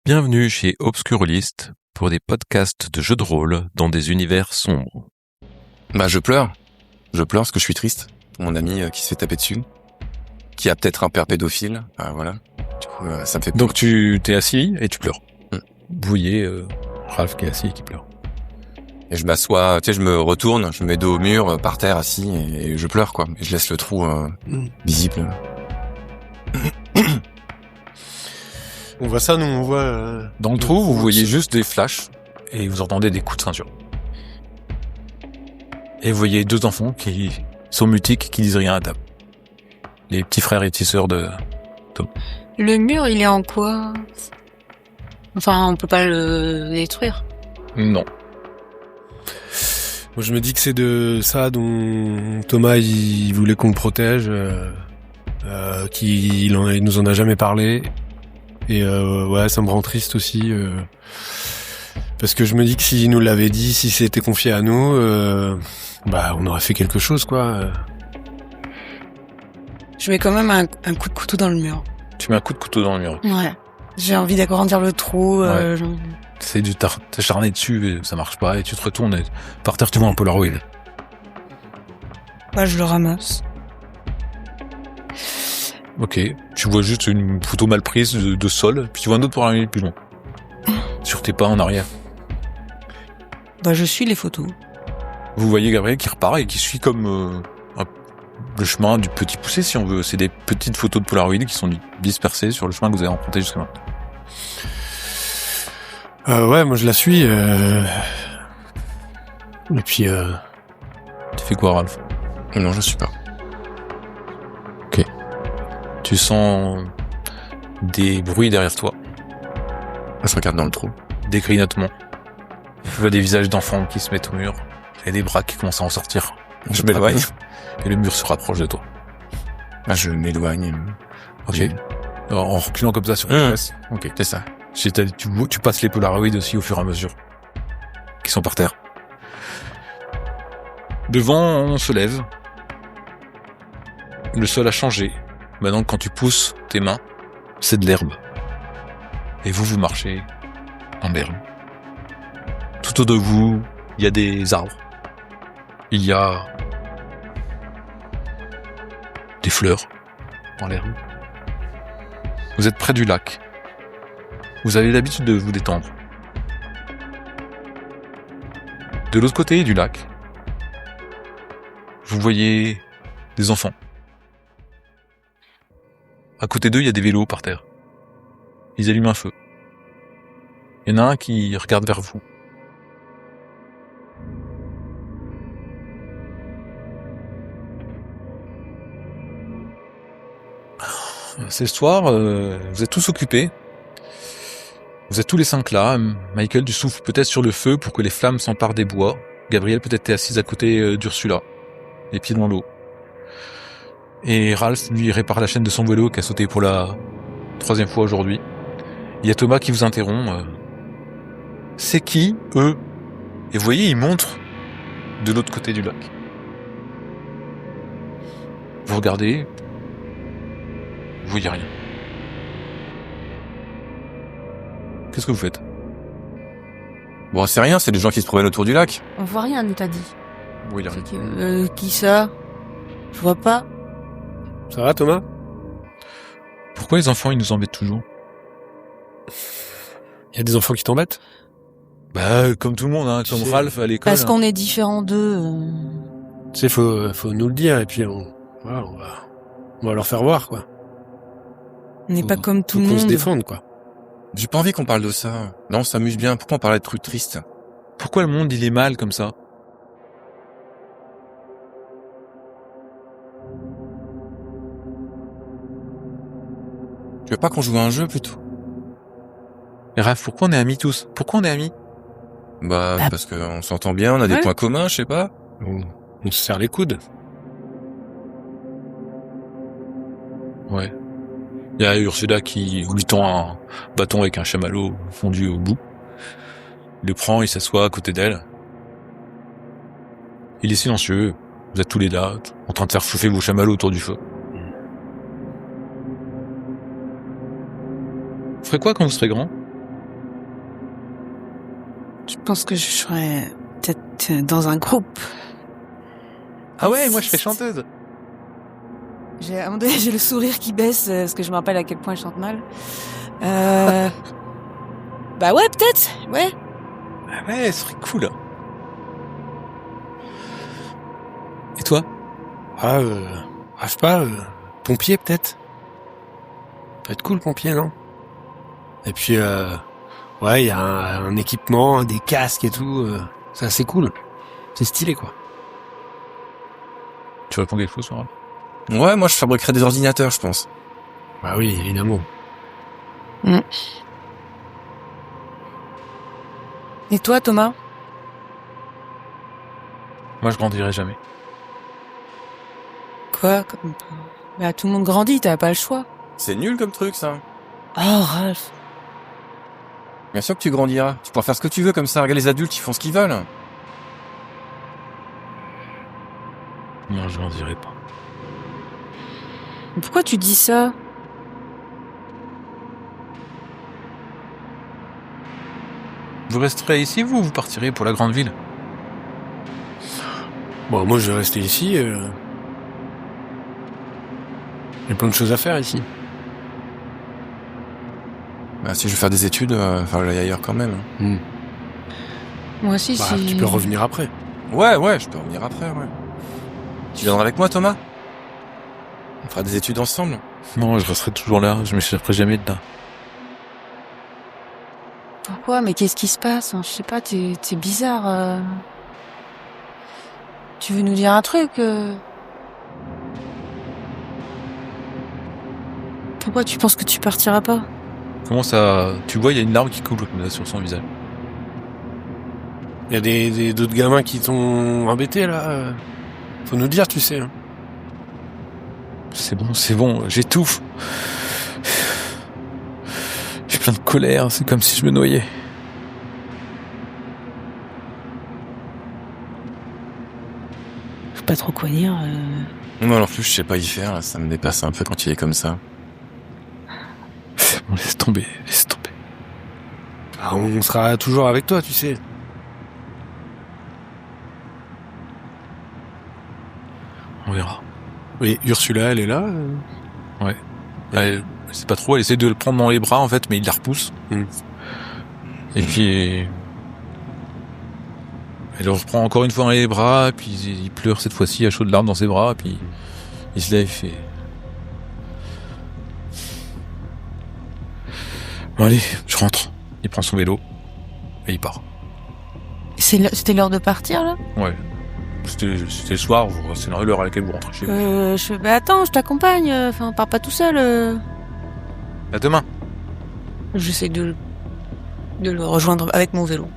Bienvenue chez Obscurlist pour des podcasts de jeux de rôle dans des univers sombres. Je pleure. Je pleure parce que je suis triste pour mon ami qui se fait taper dessus, qui a peut-être un père pédophile. Voilà. Du coup, ça me fait Donc tu t'es assis et tu pleures. Vous voyez Ralph qui est assis et qui pleure. Et je m'assois, je me retourne, je me mets dos au mur, par terre, assis, et je pleure, quoi. Et je laisse le trou visible. On voit ça, nous, on voit... Dans le trou, vous voyez juste des flashs et vous entendez des coups de ceinture. Et vous voyez deux enfants qui sont mutiques, qui disent rien à table. Les petits frères et petites sœurs de Tom. Le mur, il est en quoi? Enfin, on peut pas le détruire. Non. Moi, je me dis que c'est de ça dont Thomas, il voulait qu'on le protège, qu'il nous en a jamais parlé. Et ouais, ça me rend triste aussi, parce que je me dis que s'il nous l'avait dit, si c'était confié à nous, on aurait fait quelque chose, quoi. Je mets quand même un coup de couteau dans le mur. Tu mets un coup de couteau dans le mur. Ouais. J'ai envie d'agrandir le trou. Ouais. T'essayes de t'acharner dessus et ça marche pas. Et tu te retournes et par terre tu vois un Polaroid. Je le ramasse. Ok. Tu vois juste une photo mal prise de sol. Puis tu vois un autre Polaroid plus long. Sur tes pas en arrière. Je suis les photos. Vous voyez Gabriel qui repart et qui suit comme le chemin du petit poussé si on veut. C'est des petites photos de Polaroid qui sont dispersées sur le chemin que vous avez emprunté jusqu'à maintenant. Ouais, moi je la suis. Et puis... Tu fais quoi, Ralph? Non, je suis pas. Ok. Tu sens des bruits derrière toi. Je regarde dans le trou. Des grignotements. Tu vois des visages d'enfants qui se mettent au mur. Et des bras qui commencent à en sortir. Je m'éloigne. Et le mur se rapproche de toi. Je m'éloigne. Ok. En reculant comme ça sur les fesses. Ok. C'est ça. Tu passes les Polaroids aussi au fur et à mesure. Qui sont par terre. Devant, on se lève. Le sol a changé. Maintenant, quand tu pousses tes mains, c'est de l'herbe. Et vous marchez en herbe. Tout autour de vous, il y a des arbres. Il y a des fleurs dans l'herbe. Vous êtes près du lac. Vous avez l'habitude de vous détendre. De l'autre côté du lac, vous voyez des enfants. À côté d'eux, il y a des vélos par terre. Ils allument un feu. Il y en a un qui regarde vers vous. Ce soir, vous êtes tous occupés. Vous êtes tous les 5 là. Michael, tu souffles peut-être sur le feu pour que les flammes s'emparent des bois. Gabriel, peut-être t'es assise à côté d'Ursula, les pieds dans l'eau. Et Ralph, lui, répare la chaîne de son vélo qui a sauté pour la 3e fois aujourd'hui. Il y a Thomas qui vous interrompt. C'est qui, eux? Et vous voyez, ils montrent de l'autre côté du lac. Vous regardez, vous voyez rien. Qu'est-ce que vous faites? Bon, c'est rien, c'est des gens qui se promènent autour du lac. On voit rien, t'as dit. Oui, il y a rien. Qui ça? Je vois pas. Ça va, Thomas? Pourquoi les enfants, ils nous embêtent toujours? Il y a des enfants qui t'embêtent? Comme tout le monde, hein, comme Ralph à l'école. Parce qu'on est différents d'eux. Tu sais, faut nous le dire, et puis on va leur faire voir, quoi. On n'est pas comme tout le Faut qu'on se monde. défende, quoi. J'ai pas envie qu'on parle de ça. Non, on s'amuse bien. Pourquoi on parle de trucs tristes? Pourquoi le monde, il est mal comme ça? Tu veux pas qu'on joue à un jeu, plutôt? Et Ralph, pourquoi on est amis tous? Pourquoi on est amis? Parce qu'on s'entend bien, on a des points communs, je sais pas. On se serre les coudes. Ouais. Il y a Ursula qui lui tend un bâton avec un chamallow fondu au bout. Il le prend, il s'assoit à côté d'elle. Il est silencieux. Vous êtes tous les là, en train de faire chauffer vos chamallows autour du feu. Vous ferez quoi quand vous serez grand? pense que je serais peut-être dans un groupe. Ah ouais, moi je fais chanteuse. À un moment donné, j'ai le sourire qui baisse parce que je me rappelle à quel point je chante mal. Bah ouais, peut-être. Ouais. Ah ouais, ce serait cool. Et toi? Je sais pas, pompier peut-être. Ça peut être cool, pompier, non? Et puis, ouais, il y a un équipement, des casques et tout. C'est assez cool. C'est stylé, quoi. Tu réponds quelque chose, Soral? Ouais, moi je fabriquerais des ordinateurs, je pense. Bah oui, évidemment. Et toi, Thomas? Moi je grandirai jamais. Quoi? Bah tout le monde grandit, t'as pas le choix. C'est nul comme truc, ça. Oh, Ralph. Bien sûr que tu grandiras. Tu pourras faire ce que tu veux comme ça. Regarde, les adultes, ils font ce qu'ils veulent. Non, je grandirai pas. Pourquoi tu dis ça? Vous resterez ici, vous, ou vous partirez pour la grande ville? Bon, moi je vais rester ici. Il y a plein de choses à faire ici. Bah, si je veux faire des études, enfin, aller ailleurs quand même. Moi aussi, Bah, si... tu peux revenir après. Ouais, je peux revenir après, ouais. Tu viendras avec moi, Thomas? On fera des études ensemble. Non, je resterai toujours là, je m'échapperai jamais de là. Pourquoi? Mais qu'est-ce qui se passe? Je sais pas, t'es bizarre. Tu veux nous dire un truc? Pourquoi tu penses que tu partiras pas? Comment ça... Tu vois, il y a une larme qui coule comme ça sur son visage. Il y a d'autres gamins qui t'ont embêté, là. Faut nous dire, tu sais. Hein. C'est bon, j'étouffe. J'ai plein de colère, c'est comme si je me noyais. Je sais pas trop quoi dire. Moi non plus, je sais pas y faire, là. Ça me dépasse un peu quand il est comme ça. C'est bon, laisse tomber. Ah, on sera toujours avec toi, tu sais. On verra. Oui, Ursula, elle est là. Ouais. Elle sait pas trop, elle essaie de le prendre dans les bras en fait, mais il la repousse. Et puis... Elle le reprend encore une fois dans les bras, puis il pleure cette fois-ci à chaudes larmes dans ses bras, puis il se lève et fait... Bon allez, je rentre. Il prend son vélo et il part. C'était l'heure de partir, là? Ouais. C'était le soir, c'est l'heure à laquelle vous rentrez chez vous. Bah attends, je t'accompagne. Enfin, pars pas tout seul. À demain. J'essaie de le rejoindre avec mon vélo.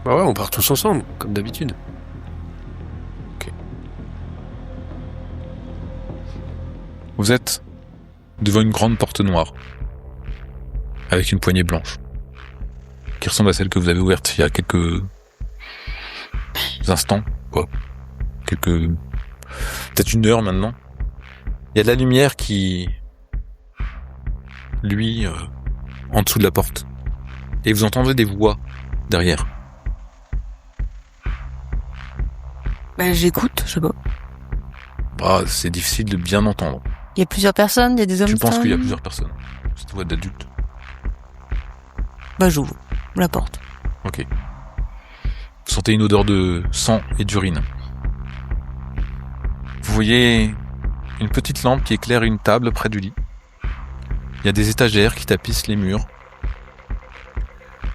Bah ouais, on part tous ensemble, comme d'habitude. Ok. Vous êtes devant une grande porte noire, avec une poignée blanche, qui ressemble à celle que vous avez ouverte il y a quelques instants, quoi. Peut-être une heure maintenant. Il y a de la lumière qui, lui, en dessous de la porte. Et vous entendez des voix derrière. Bah j'écoute, je sais pas. Bah, c'est difficile de bien entendre. Il y a plusieurs personnes, il y a des hommes. Tu penses femmes. qu'il y a plusieurs personnes. C'est une voix d'adulte. Bah j'ouvre la porte. Ok. Vous sentez une odeur de sang et d'urine. Vous voyez une petite lampe qui éclaire une table près du lit. Il y a des étagères qui tapissent les murs.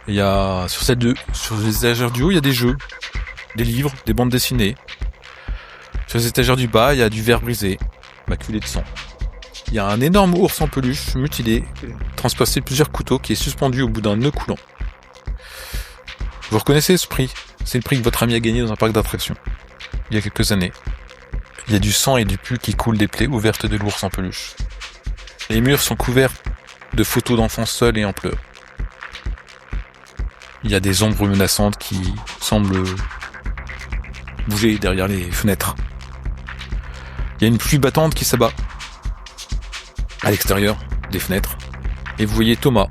Il y a sur les étagères du haut, il y a des jeux, des livres, des bandes dessinées. Sur les étagères du bas, il y a du verre brisé, maculé de sang. Il y a un énorme ours en peluche, mutilé, transpercé de plusieurs couteaux, qui est suspendu au bout d'un nœud coulant. Vous reconnaissez ce prix? C'est le prix que votre ami a gagné dans un parc d'attractions, il y a quelques années. Il y a du sang et du pu qui coulent des plaies ouvertes de l'ours en peluche. Les murs sont couverts de photos d'enfants seuls et en pleurs. Il y a des ombres menaçantes qui semblent bouger derrière les fenêtres. Il y a une pluie battante qui s'abat à l'extérieur des fenêtres. Et vous voyez Thomas,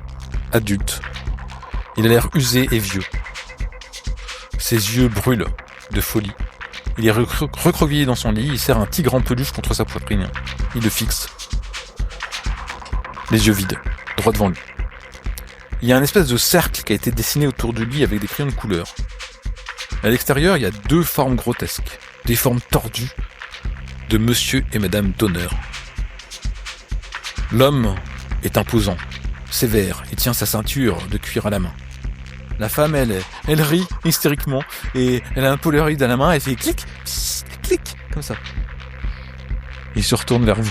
adulte. Il a l'air usé et vieux. Ses yeux brûlent de folie. Il est recroquevillé dans son lit, il serre un tigre en peluche contre sa poitrine. Il le fixe. Les yeux vides, droit devant lui. Il y a un espèce de cercle qui a été dessiné autour du lit avec des crayons de couleur. À l'extérieur, il y a 2 formes grotesques, des formes tordues de Monsieur et Madame Donner. L'homme est imposant, sévère, et tient sa ceinture de cuir à la main. La femme, elle rit hystériquement, et elle a un Polaroid à la main, elle fait clic, clic, comme ça. Il se retourne vers vous.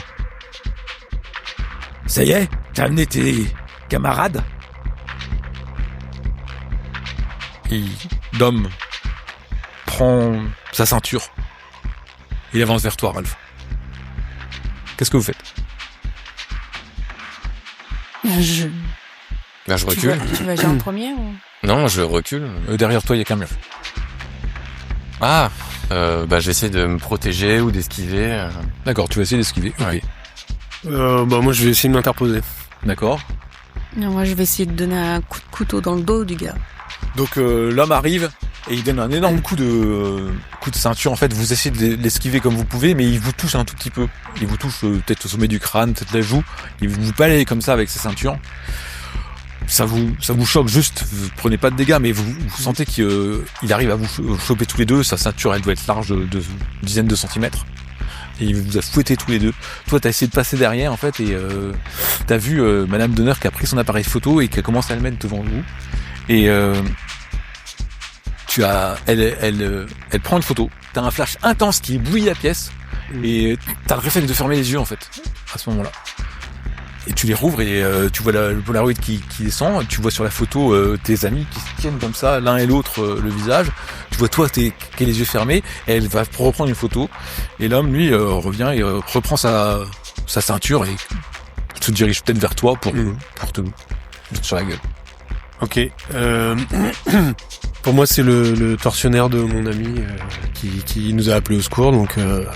Ça y est, t'as amené tes camarades? Et l'homme prend sa ceinture. Il avance vers toi, Ralph. Qu'est-ce que vous faites? Je... Là, je recule. Tu vas agir en premier ou... Non, je recule. Derrière toi, il y a qu'un mur. Ah, j'essaie de me protéger ou d'esquiver. D'accord, tu vas essayer d'esquiver. Ouais. Moi, je vais essayer de m'interposer. D'accord. Non, moi, je vais essayer de donner un coup de couteau dans le dos du gars. Donc l'homme arrive et il donne un énorme coup de ceinture. En fait, vous essayez de l'esquiver comme vous pouvez, mais il vous touche un tout petit peu. Il vous touche peut-être au sommet du crâne, peut-être la joue. Il vous balaye comme ça avec sa ceinture. Ça vous choque juste. Vous prenez pas de dégâts, mais vous sentez qu'il arrive à vous choper tous les deux. Sa ceinture, elle doit être large de dizaines de centimètres. Et il vous a fouetté tous les deux. Toi, t'as essayé de passer derrière, en fait, et t'as vu Madame Donner qui a pris son appareil photo et qui a commencé à le mettre devant vous. Et elle prend une photo. T'as un flash intense qui éblouit la pièce et t'as le réflexe de fermer les yeux en fait à ce moment-là. Et tu les rouvres et tu vois le Polaroid qui descend. Tu vois sur la photo tes amis qui se tiennent comme ça l'un et l'autre le visage. Tu vois toi qui as les yeux fermés. Et elle va reprendre une photo. Et l'homme lui revient et reprend sa ceinture et se dirige peut-être vers toi pour te mettre sur la gueule. Ok. Pour moi, c'est le tortionnaire de mon ami qui nous a appelé au secours, donc voilà,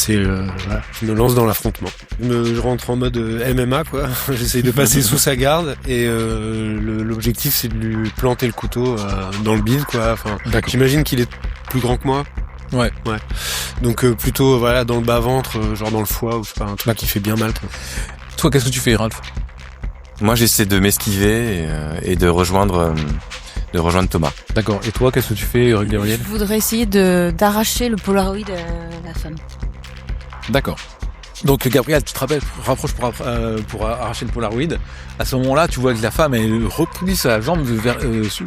je me lance dans l'affrontement. Je rentre en mode MMA, quoi. J'essaye de passer sous sa garde et l'objectif, c'est de lui planter le couteau dans le bide, quoi. Enfin, j'imagine qu'il est plus grand que moi. Ouais. Donc plutôt voilà dans le bas-ventre, genre dans le foie ou je sais pas, un truc qui fait bien mal, quoi. Toi, qu'est-ce que tu fais, Ralph? Moi, j'essaie de m'esquiver et de rejoindre Thomas. D'accord. Et toi, qu'est-ce que tu fais, Gabriel? Je voudrais essayer d'arracher le Polaroid à la femme. D'accord. Donc Gabriel, tu te rapproches pour arracher le Polaroid. À ce moment-là, tu vois que la femme, elle replie sa jambe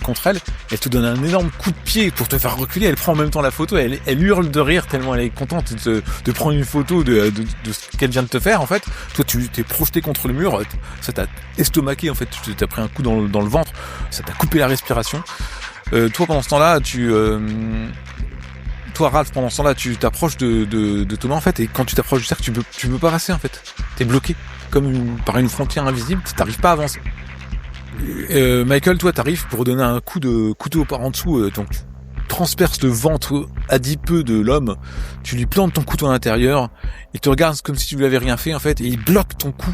contre elle. Elle te donne un énorme coup de pied pour te faire reculer. Elle prend en même temps la photo. Elle hurle de rire tellement elle est contente de prendre une photo de ce qu'elle vient de te faire. En fait, toi, tu t'es projeté contre le mur. Ça t'a estomaqué. En fait, tu t'as pris un coup dans le ventre. Ça t'a coupé la respiration. Toi, pendant ce temps-là, Toi, Ralph, pendant ce temps-là, tu t'approches de Thomas, en fait, et quand tu t'approches du cercle, tu peux pas passer, en fait. T'es bloqué, par une frontière invisible, t'arrives pas à avancer. Michael, toi, t'arrives pour donner un coup de couteau par en dessous, donc tu transperces le ventre adipeux de l'homme, tu lui plantes ton couteau à l'intérieur, il te regarde comme si tu lui avais rien fait, en fait, et il bloque ton cou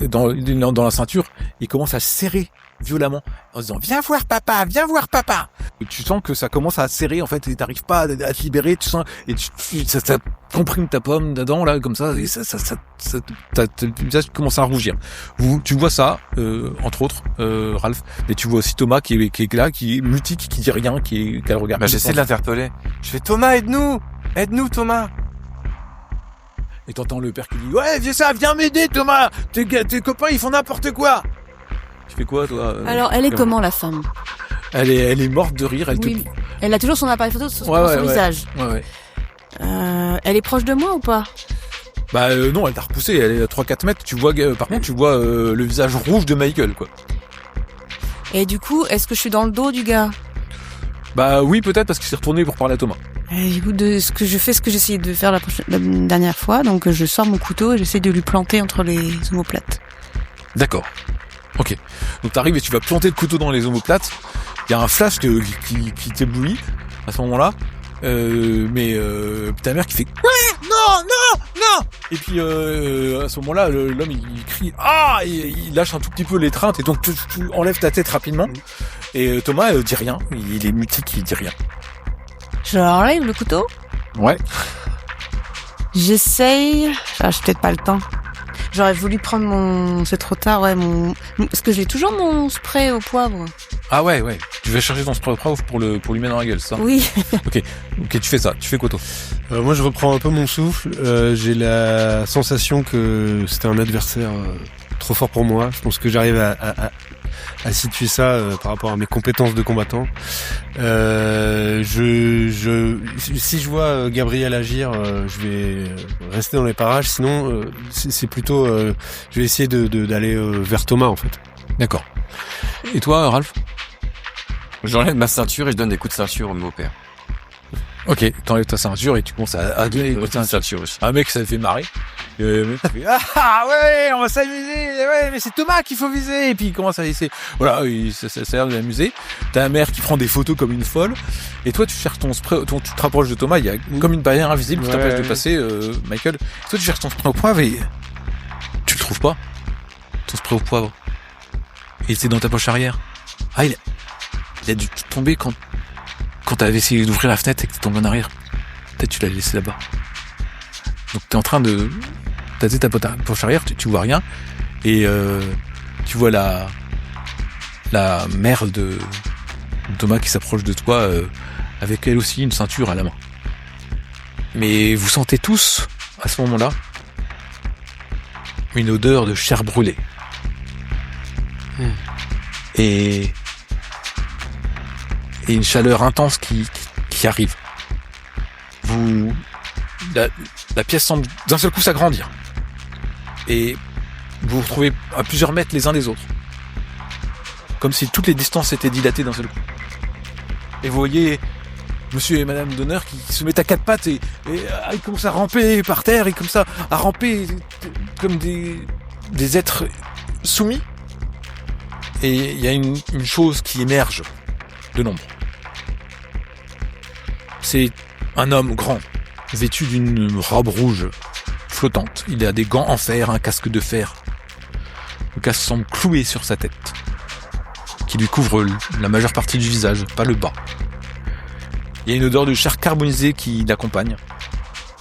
dans la ceinture, il commence à serrer violemment en disant viens voir papa. Et tu sens que ça commence à serrer en fait et t'arrives pas à te libérer, tu sens et ça comprime ta pomme dedans là comme ça et le visage commence à rougir. Tu vois ça entre autres Ralph, mais tu vois aussi Thomas qui est là, qui est mutique, qui dit rien, qui a le regard. J'essaie de l'interpeller. Je fais Thomas, aide-nous Thomas. Et t'entends le père qui dit ouais viens m'aider Thomas, tes copains ils font n'importe quoi. Tu fais quoi, toi Alors, elle est comment, la femme? Elle est morte de rire. Elle a toujours son appareil photo sur son visage. Ouais. Elle est proche de moi ou pas? Non, elle t'a repoussé. Elle est à 3-4 mètres. Tu vois, par contre, tu vois le visage rouge de Michael, quoi. Et du coup, est-ce que je suis dans le dos du gars? Oui, peut-être, parce qu'il s'est retourné pour parler à Thomas. Du coup, ce que j'ai essayé de faire la dernière fois. Donc, je sors mon couteau et j'essaie de lui planter entre les omoplates. D'accord. Ok. Donc t'arrives et tu vas planter le couteau dans les omoplates. Il y a un flash qui t'éblouit à ce moment-là. Mais ta mère qui fait non. Et puis à ce moment-là, l'homme il crie et il lâche un tout petit peu l'étreinte et donc tu enlèves ta tête rapidement. Et Thomas dit rien. Il est mutique, il dit rien. Je enlève le couteau. Ouais. J'essaye. Ah, j'ai peut-être pas le temps. J'aurais voulu prendre mon... C'est trop tard, ouais, parce que j'ai toujours mon spray au poivre. Ah ouais. Tu vas chercher ton spray au poivre pour lui mettre dans la gueule, ça? Oui. Ok, tu fais ça. Tu fais quoi, toi? Moi, je reprends un peu mon souffle. J'ai la sensation que c'était un adversaire trop fort pour moi. Je pense que j'arrive à situer ça par rapport à mes compétences de combattant. Si je vois Gabriel agir, je vais rester dans les parages. Sinon, c'est plutôt, je vais essayer d'aller vers Thomas, en fait. D'accord. Et toi, Ralph? J'enlève ma ceinture et je donne des coups de ceinture au père. Ok, t'enlèves ta ceinture et tu commences à donner des coups de ceinture. Un mec, ça fait marrer. Le mec, il fait, ah ouais, on va s'amuser. Ouais, mais c'est Thomas qu'il faut viser. Et puis il commence à essayer. Voilà, ça a l'air de l'amuser. T'as un mère qui prend des photos comme une folle. Et toi, tu cherches ton spray. Tu te rapproches de Thomas. Il y a comme une barrière invisible qui t'empêche de passer, Michael. Toi, tu cherches ton spray au poivre et tu le trouves pas. Ton spray au poivre. Et c'est dans ta poche arrière. Ah, il a dû tomber quand t'avais essayé d'ouvrir la fenêtre et que t'es tombé en arrière. Peut-être tu l'as laissé là-bas. Donc t'es en train de tâter ta poche arrière, tu vois rien. Et tu vois la mère de Thomas qui s'approche de toi avec elle aussi une ceinture à la main. Mais vous sentez tous, à ce moment-là, une odeur de chair brûlée. Et une chaleur intense qui arrive. La pièce semble d'un seul coup s'agrandir. Et vous vous retrouvez à plusieurs mètres les uns des autres. Comme si toutes les distances étaient dilatées d'un seul coup. Et vous voyez monsieur et madame Donner qui se mettent à quatre pattes et ils commencent à ramper par terre, et comme ça, à ramper comme des êtres soumis. Et il y a une chose qui émerge de l'ombre. C'est un homme grand, vêtu d'une robe rouge flottante. Il a des gants en fer, un casque de fer. Le casque semble cloué sur sa tête, qui lui couvre la majeure partie du visage, pas le bas. Il y a une odeur de chair carbonisée qui l'accompagne.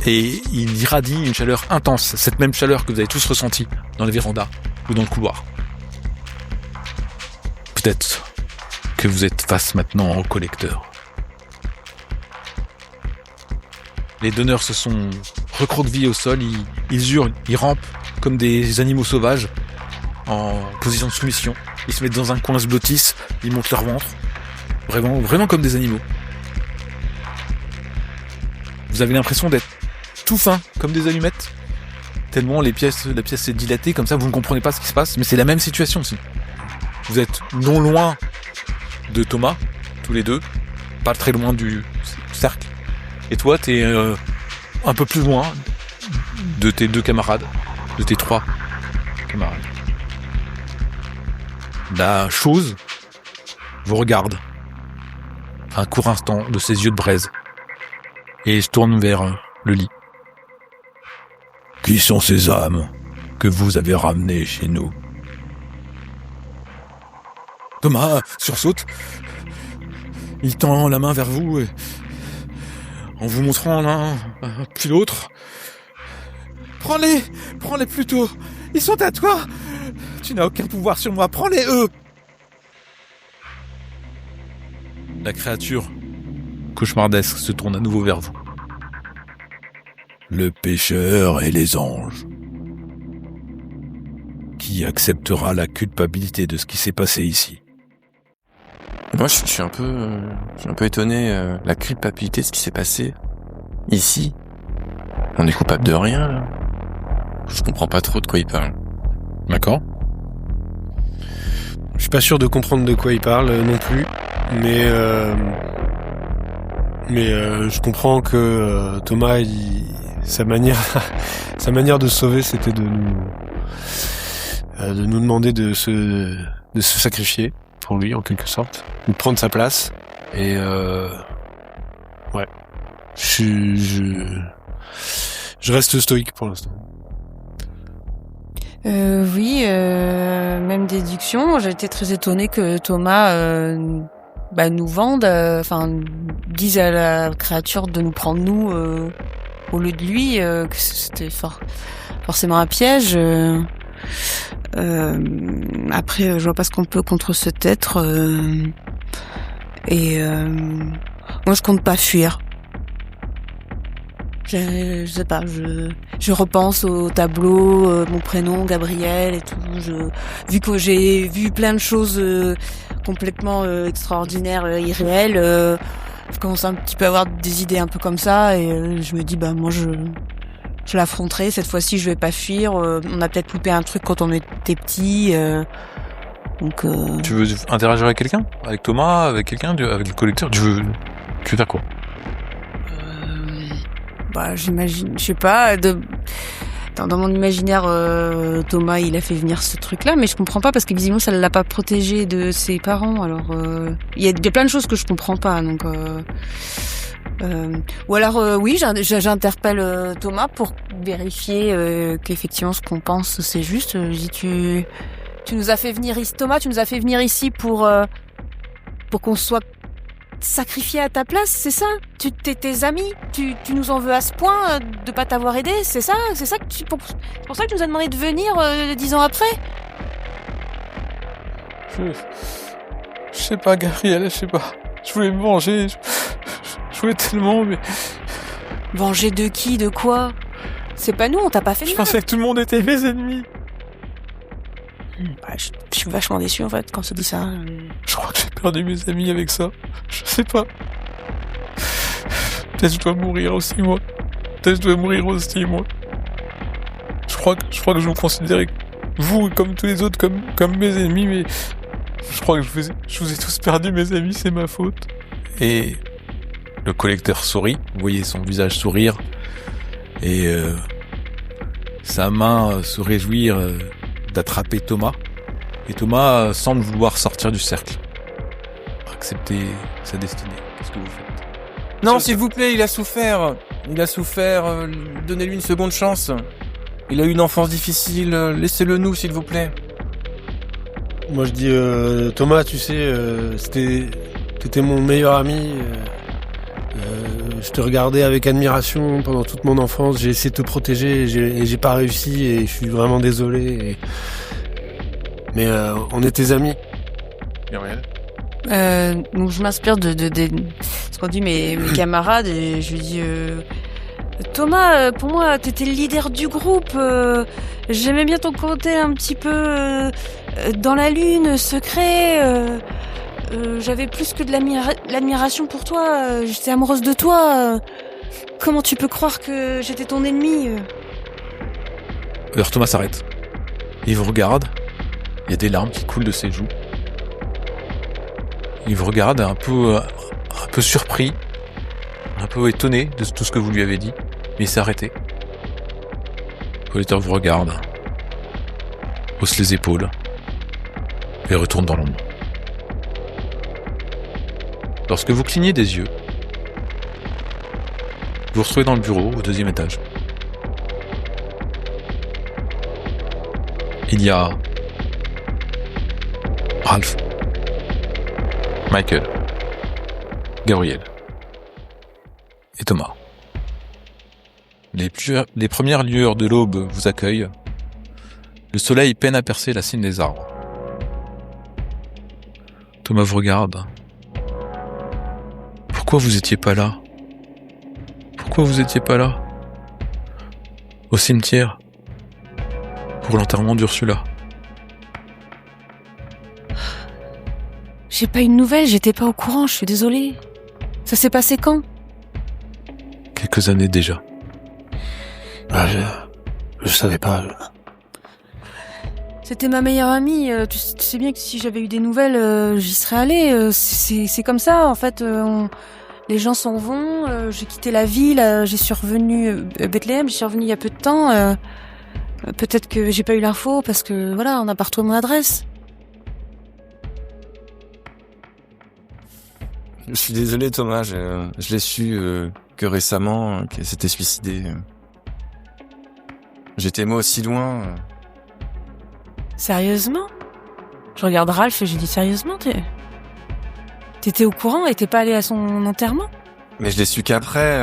Et il irradie une chaleur intense, cette même chaleur que vous avez tous ressentie dans les vérandas ou dans le couloir. Peut-être que vous êtes face maintenant au collecteur. Les donneurs se sont recroquevillés au sol, ils hurlent, ils rampent comme des animaux sauvages en position de soumission. Ils se mettent dans un coin, se blottissent, ils montent leur ventre. Vraiment comme des animaux. Vous avez l'impression d'être tout fin, comme des allumettes. Tellement la pièce s'est dilatée, comme ça vous ne comprenez pas ce qui se passe, mais c'est la même situation aussi. Vous êtes non loin de Thomas, tous les deux, pas très loin du cercle. Et toi, t'es un peu plus loin de tes deux camarades, de tes trois camarades. La chose vous regarde un court instant de ses yeux de braise et se tourne vers le lit. Qui sont ces âmes que vous avez ramenées chez nous? Thomas sursaute. Il tend la main vers vous et, en vous montrant l'un puis l'autre. Prends-les plutôt. Ils sont à toi. Tu n'as aucun pouvoir sur moi. Prends-les, eux. La créature cauchemardesque se tourne à nouveau vers vous. Le pécheur et les anges. Qui acceptera la culpabilité de ce qui s'est passé ici? Moi, je suis un peu étonné. La culpabilité de ce qui s'est passé ici. On est coupable de rien, là. Je comprends pas trop de quoi il parle. D'accord. Je suis pas sûr de comprendre de quoi il parle non plus, mais je comprends que Thomas, sa manière de se sauver, c'était de nous demander de se sacrifier pour lui, en quelque sorte, de prendre sa place. Et ouais, je reste stoïque pour l'instant. Oui, même déduction. J'ai été très étonnée que Thomas nous vende, dise à la créature de nous prendre nous au lieu de lui, que c'était forcément un piège. Après, je vois pas ce qu'on peut contre cet être. Moi, je compte pas fuir. Je sais pas, je repense au tableau, mon prénom, Gabriel et tout. Vu que j'ai vu plein de choses complètement extraordinaires, irréelles, je commence un petit peu à avoir des idées un peu comme ça et je me dis moi je l'affronterai. Cette fois-ci, je vais pas fuir. On a peut-être loupé un truc quand on était petit. Donc. Tu veux interagir avec quelqu'un, avec Thomas, avec quelqu'un, avec le collecteur. Tu veux faire quoi? J'imagine, je sais pas, dans mon imaginaire, Thomas, il a fait venir ce truc-là, mais je comprends pas parce que visiblement ça l'a pas protégé de ses parents. Alors, il y a plein de choses que je comprends pas, donc. Ou alors, oui, j'interpelle Thomas pour vérifier qu'effectivement ce qu'on pense c'est juste. Je dis tu nous as fait venir ici, Thomas, tu nous as fait venir ici pour qu'on soit sacrifié à ta place, c'est ça? Tes amis, tu nous en veux à ce point de pas t'avoir aidé, c'est ça que c'est pour ça que tu nous as demandé de venir 10 ans après? Je sais pas, Gabriel, je sais pas. Je voulais me venger. Je voulais tellement, mais... Venger de qui? De quoi? C'est pas nous, on t'a pas fait de Je mal. pensais que tout le monde était mes ennemis. Je suis vachement déçu en fait quand on se dit ça. Je crois que j'ai perdu mes amis avec ça. Je sais pas. Peut-être je dois mourir aussi, moi. Je crois que je vous considérais, vous comme tous les autres, comme mes ennemis, mais je crois que je vous ai tous perdu, mes amis, c'est ma faute. Et le collecteur sourit, vous voyez son visage sourire, et sa main se réjouir d'attraper Thomas. Et Thomas semble vouloir sortir du cercle, accepter sa destinée. Qu'est-ce que vous faites? Non, s'il vous plaît, il a souffert. Donnez-lui une seconde chance. Il a eu une enfance difficile. Laissez-le nous, s'il vous plaît. Moi, je dis, Thomas, tu sais, t'étais mon meilleur ami. Je te regardais avec admiration pendant toute mon enfance. J'ai essayé de te protéger et j'ai pas réussi et je suis vraiment désolé. Mais on est tes amis. Gabriel? Donc je m'inspire de ce qu'ont dit mes camarades et je lui dis Thomas, pour moi t'étais le leader du groupe, j'aimais bien ton côté un petit peu dans la lune, secret, j'avais plus que de l'admiration pour toi, j'étais amoureuse de toi, comment tu peux croire que j'étais ton ennemi? Alors Thomas s'arrête. Il vous regarde, il y a des larmes qui coulent de ses joues. Il vous regarde un peu surpris, un peu étonné de tout ce que vous lui avez dit, mais il s'est arrêté. Le collecteur vous regarde, hausse les épaules, et retourne dans l'ombre. Lorsque vous clignez des yeux, vous vous retrouvez dans le bureau au 2e étage. Il y a Ralph, Michael, Gabriel et Thomas. Les premières lueurs de l'aube vous accueillent. Le soleil peine à percer la cime des arbres. Thomas vous regarde. Pourquoi vous étiez pas là? Au cimetière? Pour l'enterrement d'Ursula? J'ai pas eu de nouvelles, j'étais pas au courant, je suis désolée. Ça s'est passé quand? Quelques années déjà. Je savais pas. C'était ma meilleure amie, tu sais bien que si j'avais eu des nouvelles, j'y serais allée. C'est comme ça, en fait. Les gens s'en vont, j'ai quitté la ville, j'y suis revenue à Bethléem, j'y suis revenue il y a peu de temps. Peut-être que j'ai pas eu l'info parce que, voilà, on n'a pas retrouvé mon adresse. Je suis désolé, Thomas. Je l'ai su que récemment qu'elle s'était suicidée. J'étais moi aussi loin. Sérieusement? Je regarde Ralph et je lui dis sérieusement, t'étais au courant et t'es pas allé à son enterrement? Mais je l'ai su qu'après,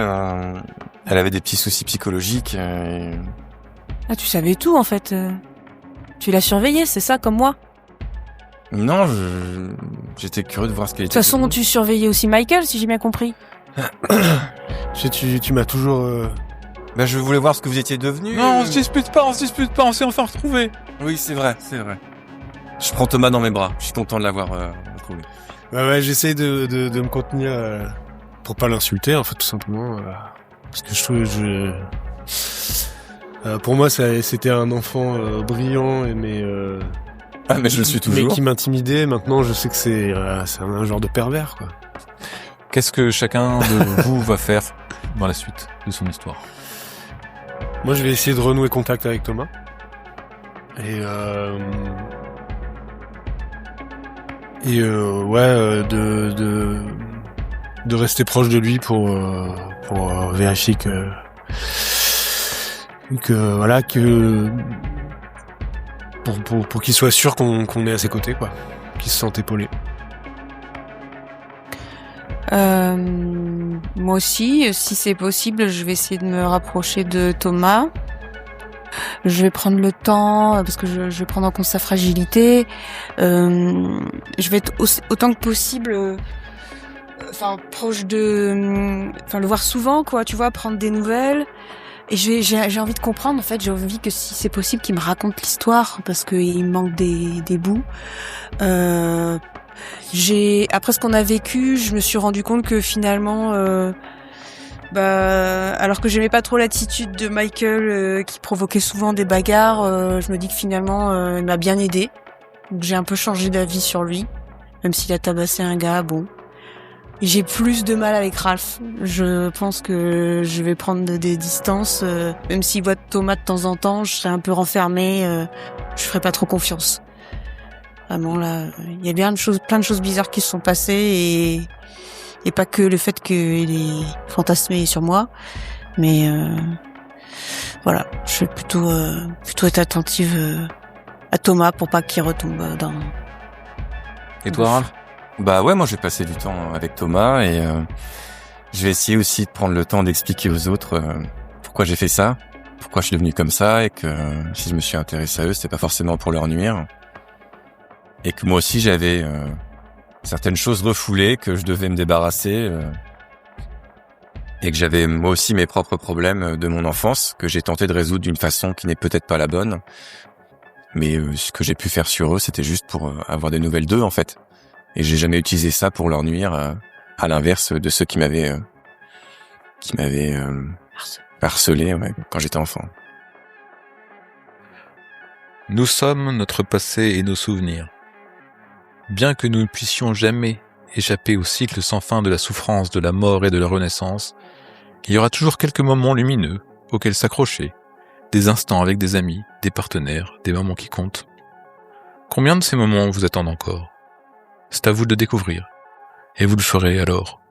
elle avait des petits soucis psychologiques. Ah, tu savais tout en fait. Tu l'as surveillée, c'est ça, comme moi? Non, j'étais curieux de voir ce qu'elle De était. toute façon, tu surveillais aussi Michael, si j'ai bien compris. Tu m'as toujours... Bah, je voulais voir ce que vous étiez devenu. Non, on se dispute pas, on s'est enfin retrouvés. Oui, c'est vrai. Je prends Thomas dans mes bras. Je suis content de l'avoir retrouvé. Ouais, j'essaye de me contenir pour pas l'insulter, en fait, tout simplement. Parce que je trouve... pour moi, c'était un enfant brillant, mais Mais je le suis toujours. mais qui m'intimidait. Maintenant, je sais que c'est un genre de pervers, quoi. Qu'est-ce que chacun de vous va faire dans la suite de son histoire? Moi, je vais essayer de renouer contact avec Thomas. Et de rester proche de lui pour vérifier que pour qu'il soit sûr qu'on est à ses côtés, quoi, qu'il se sente épaulé. Moi aussi, si c'est possible, je vais essayer de me rapprocher de Thomas. Je vais prendre le temps, parce que je vais prendre en compte sa fragilité. Je vais être autant que possible, proche de, le voir souvent, quoi, tu vois, prendre des nouvelles. Et j'ai envie de comprendre, en fait, j'ai envie que si c'est possible qu'il me raconte l'histoire, parce qu'il me manque des bouts. Après ce qu'on a vécu, je me suis rendu compte que finalement, alors que j'aimais pas trop l'attitude de Michael, qui provoquait souvent des bagarres, je me dis que finalement, il m'a bien aidé. Donc j'ai un peu changé d'avis sur lui, même s'il a tabassé un gars, bon. J'ai plus de mal avec Ralph. Je pense que je vais prendre des distances, même s'il voit Thomas de temps en temps, je serai un peu renfermée, je ferai pas trop confiance. Vraiment là, il y a plein de choses bizarres qui se sont passées et pas que le fait qu'il ait fantasmé sur moi, mais voilà, je vais plutôt être attentive à Thomas pour pas qu'il retombe dans. Et toi, Ralph? Bah ouais, moi je vais passer du temps avec Thomas et je vais essayer aussi de prendre le temps d'expliquer aux autres pourquoi j'ai fait ça, pourquoi je suis devenu comme ça et que si je me suis intéressé à eux, c'était pas forcément pour leur nuire. Et que moi aussi j'avais certaines choses refoulées que je devais me débarrasser et que j'avais moi aussi mes propres problèmes de mon enfance que j'ai tenté de résoudre d'une façon qui n'est peut-être pas la bonne. Mais ce que j'ai pu faire sur eux, c'était juste pour avoir des nouvelles d'eux en fait. Et j'ai jamais utilisé ça pour leur nuire, à l'inverse de ceux qui m'avaient harcelé quand j'étais enfant. Nous sommes notre passé et nos souvenirs. Bien que nous ne puissions jamais échapper au cycle sans fin de la souffrance, de la mort et de la renaissance, il y aura toujours quelques moments lumineux auxquels s'accrocher, des instants avec des amis, des partenaires, des moments qui comptent. Combien de ces moments vous attendent encore? C'est à vous de découvrir, et vous le ferez alors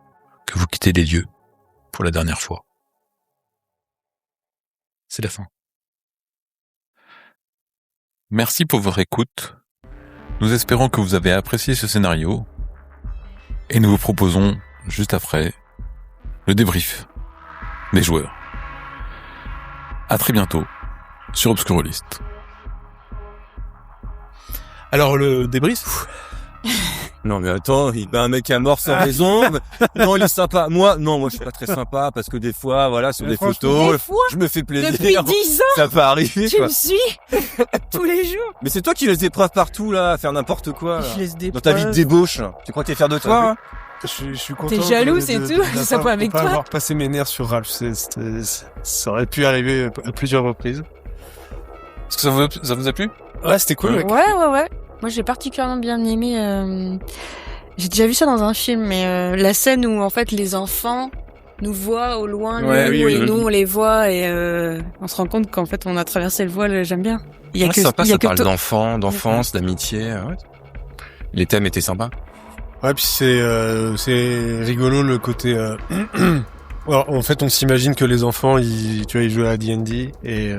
que vous quittez les lieux pour la dernière fois. C'est la fin. Merci pour votre écoute. Nous espérons que vous avez apprécié ce scénario, et nous vous proposons, juste après, le débrief des joueurs. À très bientôt sur Obscurolist. Alors, le débrief? Non mais attends, il bat un mec à mort sans raison. Non, il est sympa. Moi je suis pas très sympa parce que des fois, voilà, sur des photos, Des fois, je me fais plaisir. depuis 10 ans, Ça peut arriver, tu quoi. me suis tous les jours. Mais c'est toi qui laisse des preuves partout, là, à faire n'importe quoi, là. Je laisse des Dans ta vie de preuves. débauche. Tu crois que t'es fier de toi, hein? Je suis content. T'es jaloux, c'est tout. Ça peut avec pas toi. avoir passé mes nerfs sur Ralph. Ça aurait pu arriver à plusieurs reprises. Est-ce que ça vous a plu? Ouais, c'était cool. mec. Ouais. Moi, j'ai particulièrement bien aimé. J'ai déjà vu ça dans un film, mais la scène où en fait les enfants nous voient au loin, Ouais, nous on les voit et on se rend compte qu'en fait on a traversé le voile. J'aime bien. Il y a Ouais, que sympa, il y a ça que parle d'enfance, d'amitié, ouais. Les thèmes étaient sympas. Ouais, puis c'est rigolo le côté. Alors, en fait, on s'imagine que les enfants, ils jouent à D&D et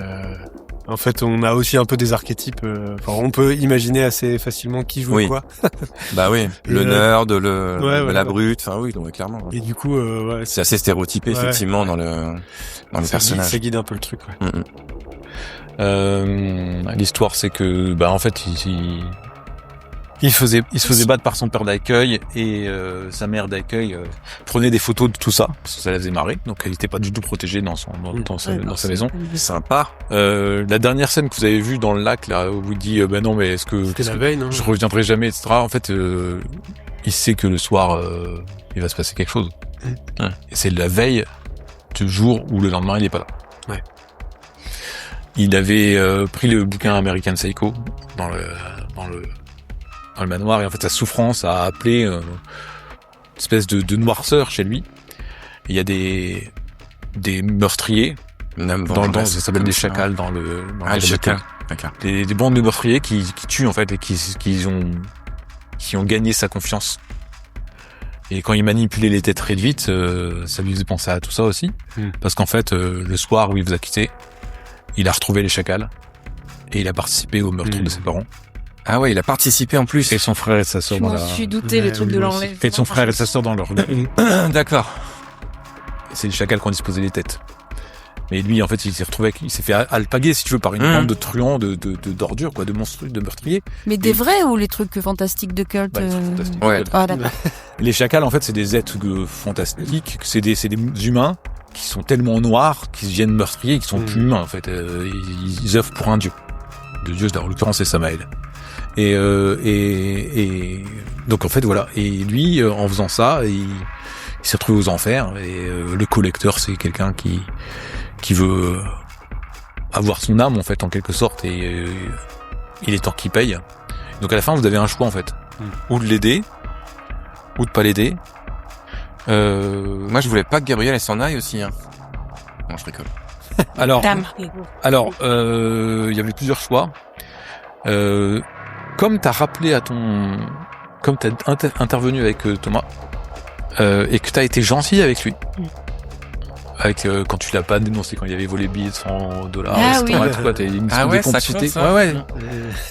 En fait, on a aussi un peu des archétypes. On peut imaginer assez facilement qui joue quoi. Bah oui, le nerd, la brute. Enfin oui, donc clairement. Et du coup, c'est assez stéréotypé effectivement dans le personnage. Ça guide un peu le truc. L'histoire, c'est que, en fait, il se faisait battre par son père d'accueil et sa mère d'accueil prenait des photos de tout ça parce que ça la faisait marrer, donc elle n'était pas du tout protégée dans sa maison. Sympa. La dernière scène que vous avez vue dans le lac là où il dit non mais est-ce que c'était la veille, non, je reviendrai jamais, etc. En fait, il sait que le soir il va se passer quelque chose. Et c'est la veille du jour où le lendemain il n'est pas là. Ouais. Il avait pris le bouquin American Psycho dans le manoir, et en fait sa souffrance a appelé une espèce de noirceur chez lui. Il y a des meurtriers ça s'appelle des chacals dans le chacal. D'accord. Des bandes de meurtriers qui tuent en fait et qui ont gagné sa confiance. Et quand il manipulait les têtes réduites, ça lui faisait penser à tout ça aussi, parce qu'en fait le soir où il vous a quitté, il a retrouvé les chacals et il a participé au meurtre de ses parents. Ah ouais, il a participé en plus. Et son frère et sa sœur Je m'en suis douté, le truc de l'enlèvement. Et son frère et sa sœur dans leur... D'accord. C'est les chacals qui ont disposé les têtes. Mais lui, en fait, il s'est fait alpaguer, si tu veux, par une bande de truands, d'ordures, quoi, de monstrueux, de meurtriers. Mais des vrais ou les trucs fantastiques de culte Ouais. Ah, d'accord. Les chacals, en fait, c'est des êtres fantastiques, c'est des humains qui sont tellement noirs qu'ils viennent meurtriers, qui sont plus humains, en fait. Ils œuvrent pour un dieu. Le dieu, en l'occurrence, c'est Samael. Et donc en fait voilà, et lui en faisant ça il s'est retrouvé aux enfers, et le collecteur c'est quelqu'un qui veut avoir son âme en fait en quelque sorte, et il est temps qu'il paye. Donc à la fin vous avez un choix en fait, ou de l'aider ou de pas l'aider. Moi je voulais pas que Gabriel elle s'en aille aussi hein. Non, je rigole. Alors il y avait plusieurs choix. Comme t'as intervenu avec Thomas, et que t'as été gentil avec lui, avec quand tu l'as pas dénoncé quand il avait volé billets de $100, etc. Oui. T'as une histoire de complicité. Ouais.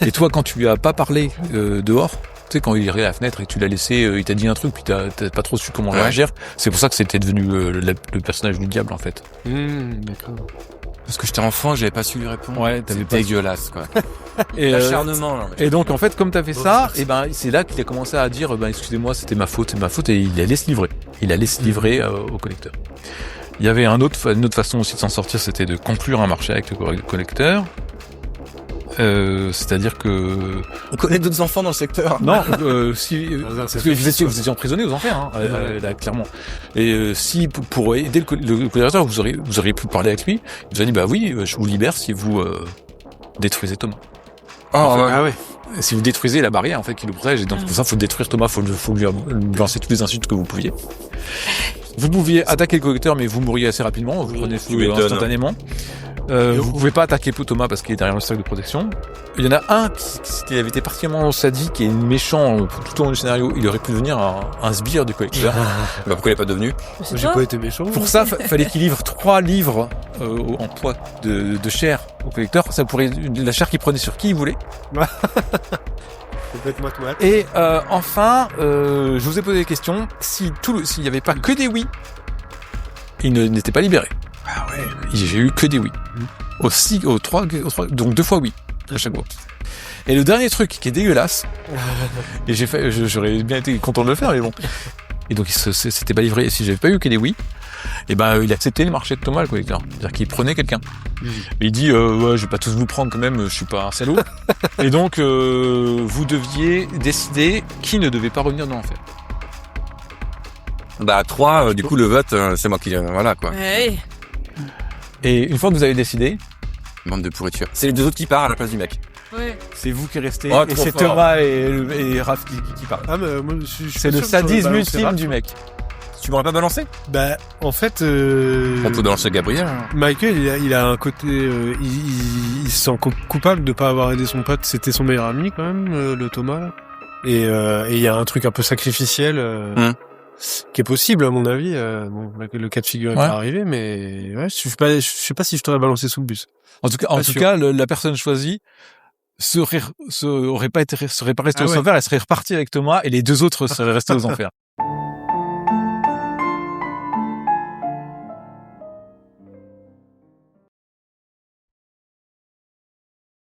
Et toi, quand tu lui as pas parlé dehors, tu sais, quand il irait à la fenêtre et tu l'as laissé, il t'a dit un truc, puis t'as pas trop su comment réagir. C'est pour ça que c'était devenu le personnage du diable en fait. D'accord. Parce que j'étais enfant, j'avais pas su lui répondre. Ouais, t'avais pas dégueulasse quoi. Et l'acharnement là. Et donc en fait, comme t'as fait ça, et c'est là qu'il a commencé à dire excusez-moi, c'était ma faute, et il allait se livrer au collecteur. Il y avait une autre façon aussi de s'en sortir, c'était de conclure un marché avec le collecteur. C'est-à-dire que... On connaît d'autres enfants dans le secteur. Non, parce que vous étiez emprisonné aux enfers, là, clairement. Et si pour aider le collecteur, vous auriez pu parler avec lui, il vous a dit oui, je vous libère si vous détruisez Thomas. Ah ouais. Si vous détruisez la barrière en fait qui le protège, et donc pour ça faut détruire Thomas, faut lui lancer toutes les insultes que vous pouviez. Vous pouviez attaquer le collecteur, mais vous mourriez assez rapidement, vous prenez feu instantanément. Vous pouvez pas attaquer Thomas parce qu'il est derrière le sac de protection. Il y en a un qui avait été particulièrement sadique et méchant tout au long du scénario. Il aurait pu devenir un sbire du collecteur. Pourquoi il est pas devenu? J'ai pas été méchant. Pour ça, fallait qu'il livre 3 livres en poids de chair au collecteur. Ça pourrait la chair qu'il prenait sur qui il voulait. Et enfin, je vous ai posé des questions. S'il n'y avait pas que des oui, il n'était pas libéré. Ah ouais. J'ai eu que des oui. Aux 3, donc 2 fois oui à chaque fois. Et le dernier truc qui est dégueulasse, et j'aurais bien été content de le faire, mais bon. Et donc c'était pas livré. Si j'avais pas eu que des oui, et il acceptait le marché de Thomas le collecteur. C'est-à-dire qu'il prenait quelqu'un. Et il dit je vais pas tous vous prendre quand même, je suis pas un salaud. Et donc vous deviez décider qui ne devait pas revenir dans l'enfer. 3, du coup le vote c'est moi qui voilà quoi. Ouais. Et une fois que vous avez décidé, bande de pourriture. C'est les 2 autres qui partent à la place du mec. Ouais. c'est vous qui restez, Oh, et trop c'est fort. Thomas et Raph qui parlent. Ah mais moi je C'est le sadisme ultime du mec. Tu m'aurais pas balancé? En fait, On peut balancer Gabriel. Hein. Michael, il a un côté, il se sent coupable de pas avoir aidé son pote. C'était son meilleur ami quand même, le Thomas. Là. Et il y a un truc un peu sacrificiel. qui est possible à mon avis. Bon, le cas de figure est Ouais. pas arrivé, mais ouais, je sais pas si je t'aurais balancé sous le bus. En tout Pas sûr. cas, la personne serait pas resté Ah aux ouais. enfers, elle serait repartie avec Thomas et les deux autres seraient restés aux enfers.